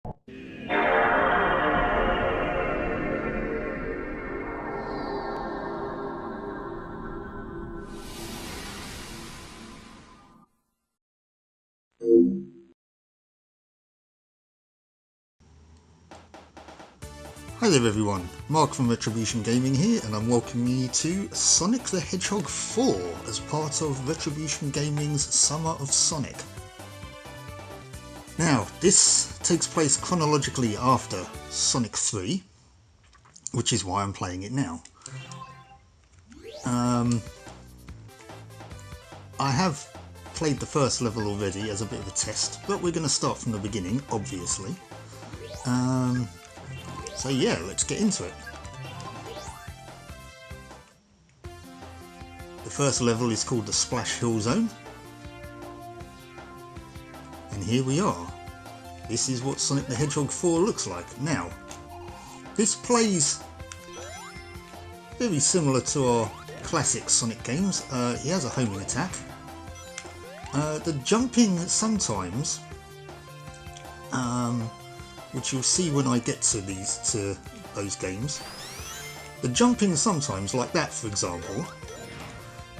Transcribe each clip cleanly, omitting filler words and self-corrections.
Hi there everyone, Mark from Retribution Gaming here, and I'm welcoming you to Sonic the Hedgehog 4 as part of Retribution Gaming's Summer of Sonic. Now, this takes place chronologically after Sonic 3, which is why I'm playing it now. I have played the first level already as a bit of a test, but we're going to start from the beginning, obviously. So yeah, let's get into it. The first level is called the Splash Hill Zone. And here we are. This is what Sonic the Hedgehog 4 looks like. Now, this plays very similar to our classic Sonic games. He has a homing attack. The jumping sometimes, which you'll see when I get to those games. The jumping sometimes, like that for example,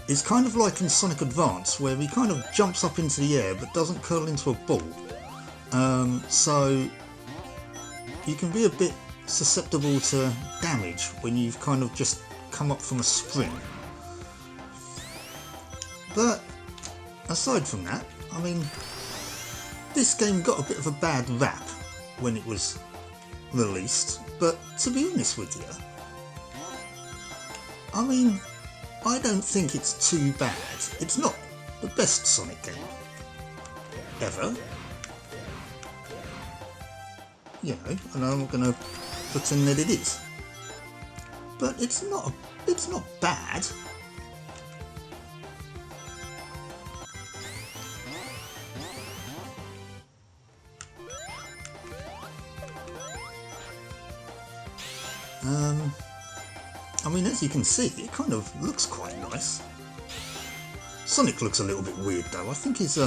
is kind of like in Sonic Advance, where he kind of jumps up into the air but doesn't curl into a ball. So you can be a bit susceptible to damage when you've kind of just come up from a spring. But aside from that, I mean, this game got a bit of a bad rap when it was released, but to be honest with you, I mean, I don't think it's too bad. It's not the best Sonic game ever, you know, and I'm not going to pretend that it is, but it's not bad. I mean, as you can see, it kind of looks quite nice. Sonic looks a little bit weird though. I think his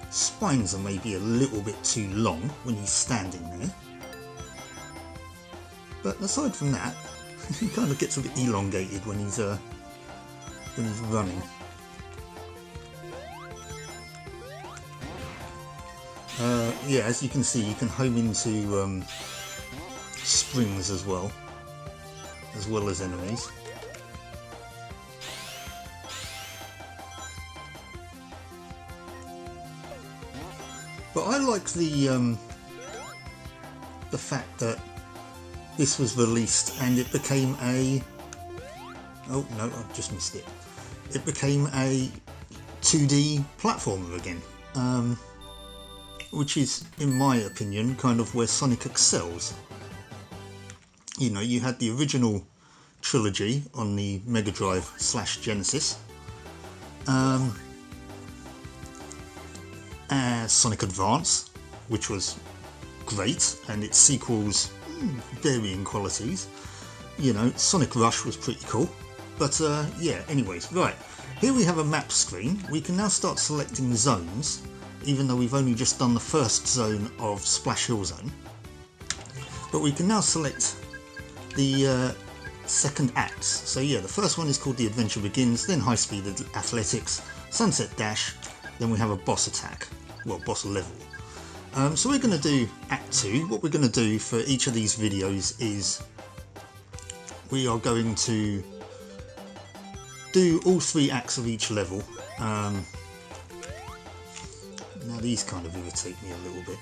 spines are maybe a little bit too long when he's standing there. But aside from that, he kind of gets a bit elongated when he's running. Yeah, as you can see, you can home into springs as well as enemies. But I like the fact that this was released and it became a... Oh no, I've just missed it. It became a 2D platformer again, which is, in my opinion, kind of where Sonic excels. You know, you had the original trilogy on the Mega Drive / Genesis, Sonic Advance, which was great, and its sequels varying qualities. You know, Sonic Rush was pretty cool, but yeah, anyways, right, here we have a map screen. We can now start selecting zones, even though we've only just done the first zone of Splash Hill Zone, but we can now select the second acts. So yeah, the first one is called The Adventure Begins, then High Speed Athletics, Sunset Dash, then we have a boss attack, well, boss level. So we're going to do Act 2. What we're going to do for each of these videos is we are going to do all 3 acts of each level. Now these kind of irritate me a little bit.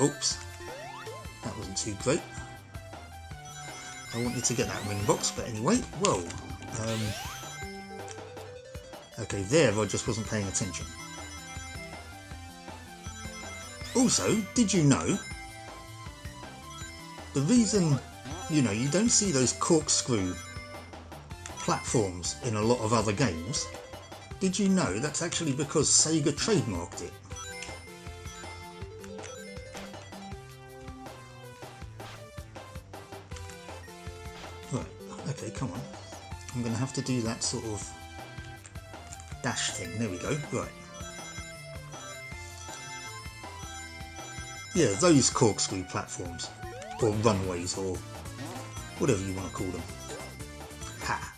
Oops, that wasn't too great. I wanted to get that ring box, but anyway, whoa. Okay, there I just wasn't paying attention. Also, did you know the reason, you know, you don't see those corkscrew platforms in a lot of other games? Did you know that's actually because Sega trademarked it? Right, okay, come on. I'm going to have to do that sort of dash thing. There we go. Right. Yeah, those corkscrew platforms, or runways, or whatever you want to call them. Ha!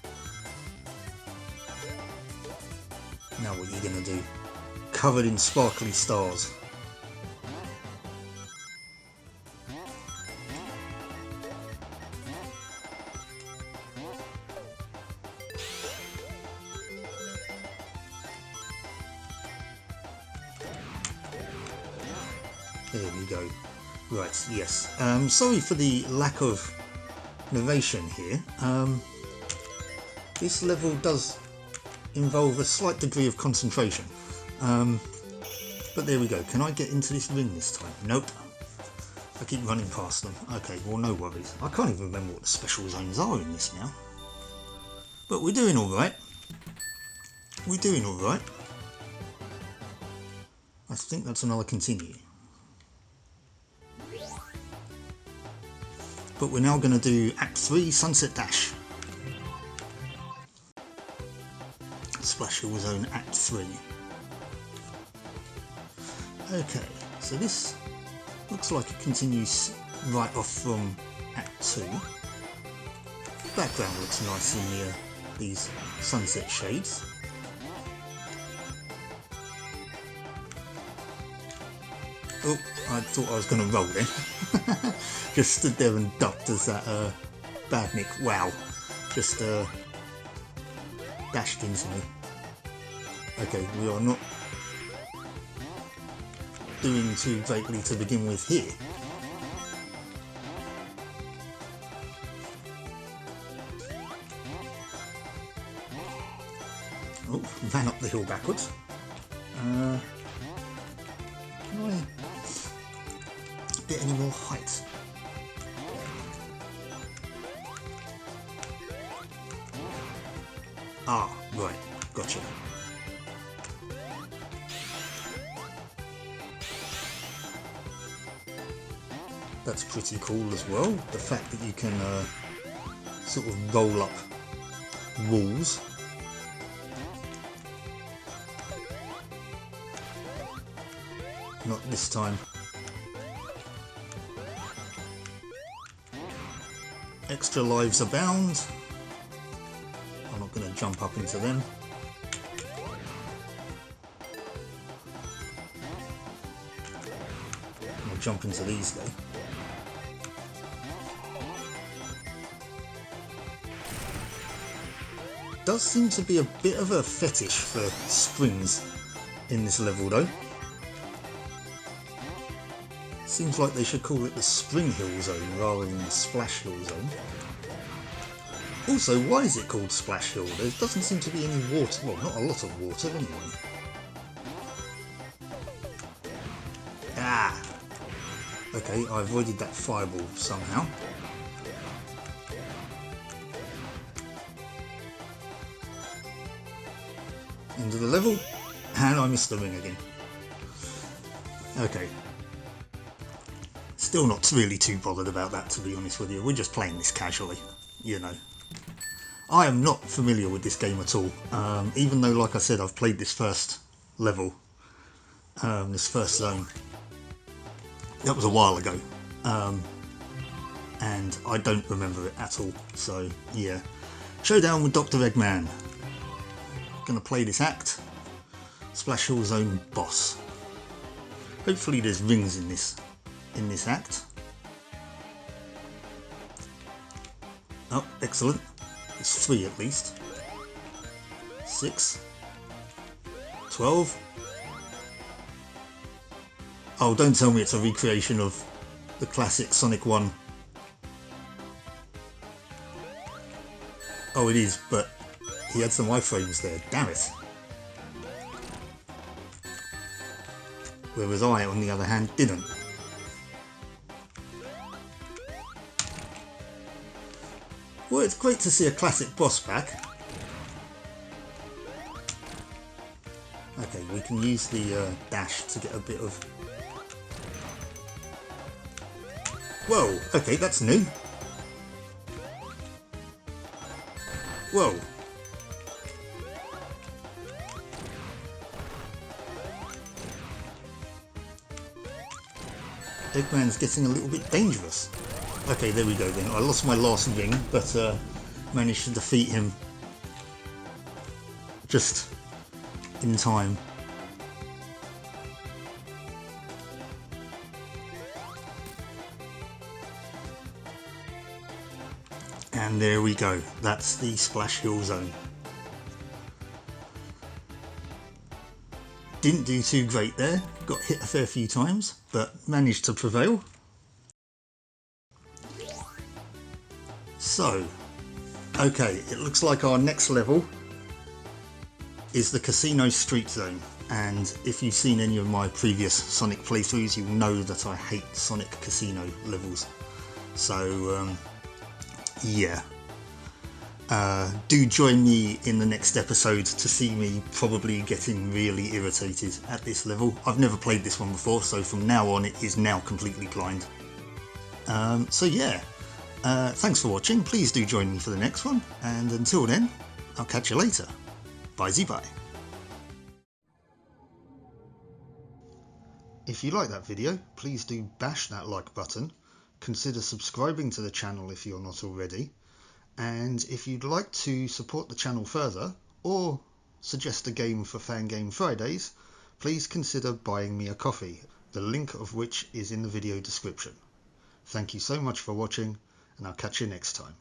Now what are you going to do? Covered in sparkly stars. There we go. Right, yes. Sorry for the lack of narration here. This level does involve a slight degree of concentration. But there we go. Can I get into this ring this time? Nope. I keep running past them. Okay, well, no worries. I can't even remember what the special zones are in this now. But we're doing alright. We're doing alright. I think that's another continue. But we're now going to do Act 3, Sunset Dash. Splash Hill Zone Act 3. Okay, so this looks like it continues right off from Act 2. Background looks nice in these sunset shades. Oh, I thought I was going to roll then. Just stood there and ducked as that badnik, wow, just dashed into me. Okay, we are not doing too greatly to begin with here. Oh, ran up the hill backwards. Can I get any more height? Ah, right, gotcha. That's pretty cool as well, the fact that you can sort of roll up walls. Not this time. Extra lives abound. I'm not going to jump up into them. I'll jump into these though. Does seem to be a bit of a fetish for springs in this level though. Seems like they should call it the Spring Hill Zone rather than the Splash Hill Zone. Also, why is it called Splash Hill? There doesn't seem to be any water, well, not a lot of water anyway. Ah! Okay, I avoided that fireball somehow. End of the level, and I missed the ring again. Okay. Still not really too bothered about that, to be honest with you. We're just playing this casually, you know. I am not familiar with this game at all, even though, like I said, I've played this first level, this first zone. That was a while ago, and I don't remember it at all, so yeah. Showdown with Dr. Eggman. Gonna play this act. Splash Hill Zone boss. Hopefully there's rings in this act. Oh, excellent. It's 3 at least. 6. 12. Oh, don't tell me it's a recreation of the classic Sonic 1. Oh, it is, but he had some iframes there. Damn it. Whereas I, on the other hand, didn't. Well, it's great to see a classic boss back. Okay, we can use the dash to get a bit of... Whoa, okay, that's new. Whoa. Eggman's getting a little bit dangerous. Okay, there we go then. I lost my last ring, but managed to defeat him just in time. And there we go. That's the Splash Hill Zone. Didn't do too great there. Got hit a fair few times, but managed to prevail. So, okay, it looks like our next level is the Casino Street Zone. And if you've seen any of my previous Sonic playthroughs, you'll know that I hate Sonic Casino levels. So, yeah. Do join me in the next episode to see me probably getting really irritated at this level. I've never played this one before, so from now on it is now completely blind. So yeah, thanks for watching. Please do join me for the next one, and until then, I'll catch you later. Bye-bye. If you like that video, please do bash that like button. Consider subscribing to the channel if you're not already. And if you'd like to support the channel further, or suggest a game for Fangame Fridays, please consider buying me a coffee, the link of which is in the video description. Thank you so much for watching, and I'll catch you next time.